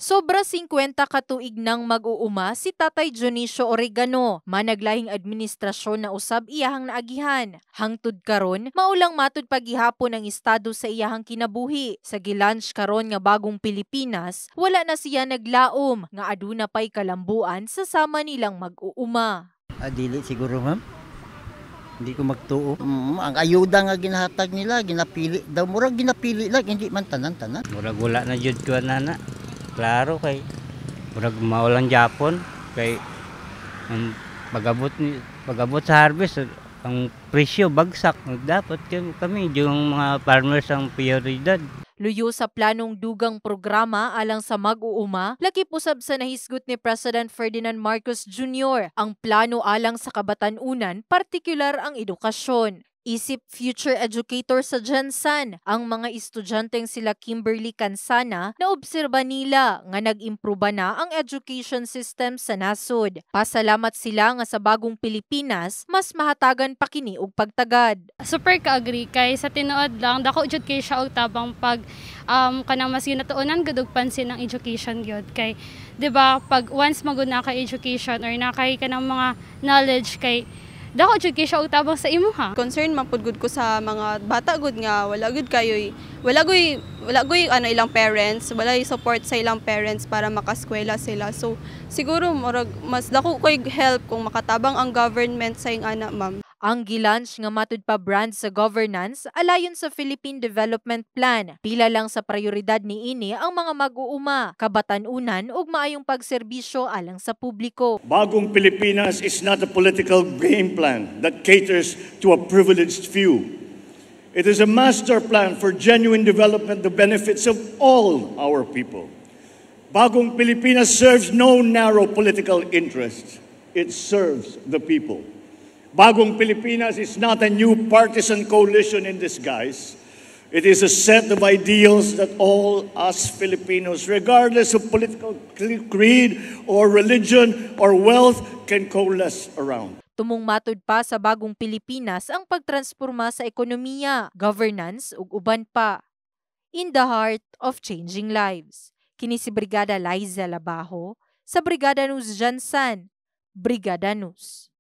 Sobra 50 katuig nang mag-uuma si Tatay Dionisio Oregano, managlahing administrasyon na usab iyahang naagihan. Hangtod karon, maulang matud paghihapon ang estado sa iyahang kinabuhi. Sa gilunch karon nga bagong Pilipinas, wala na siya naglaom nga aduna pay kalambuan sa sama nilang mag-uuma. Dili siguro ma'am. Hindi ko magtuo. Ang ayuda nga ginahatag nila, ginapili daw. Murag ginapili lang, hindi man tanan-tanan. Murag wala na jud ko nana. Klaro kay murag maulang Japon kay ang pagabot sa harvest ang presyo bagsak. Dapat kami yung mga farmers ang prioridad. Luyo sa planong dugang programa alang sa mag-uuma, lakip usab sa nahisgot ni President Ferdinand Marcos Jr. ang plano alang sa kabatanunan, partikular ang edukasyon. Isip future educator sa Jansan, ang mga estudyanteng sila Kimberly Cansana na obserba nila nga nag-improve na ang education system sa nasod. Pasalamat sila nga sa bagong Pilipinas, mas mahatagan pa kini og pagtagad. Super ka-agree kay sa tinuod lang dako jud kay siya og tabang pag kanang mas ginatuonan gud og pansin ang education gyud kay 'di ba pag once magud na ka education or na kay kanang mga knowledge kay dako jud kay siya og tabang sa imuha. Concern man pud gud ko sa mga bata gud nga wala gud kayoy ilang parents, wala support sa ilang parents para makaskwela sila. So siguro mas dako koy help kung makatabang ang government sa ing ana ma'am. Ang gilunch nga matud pa brand sa governance alayon sa Philippine Development Plan. Pila lang sa prioridad niini ang mga mag-uuma, kabatanunan ug maayong pagserbisyo alang sa publiko. Bagong Pilipinas is not a political game plan that caters to a privileged few. It is a master plan for genuine development, the benefits of all our people. Bagong Pilipinas serves no narrow political interests. It serves the people. Bagong Pilipinas is not a new partisan coalition in disguise. It is a set of ideals that all us Filipinos, regardless of political creed or religion or wealth, can coalesce around. Tumong matud pa sa bagong Pilipinas ang pagtransforma sa ekonomiya, governance ug uban pa. In the heart of changing lives. Kini si Brigada Liza Labajo sa Brigada News Jansan. Brigada News.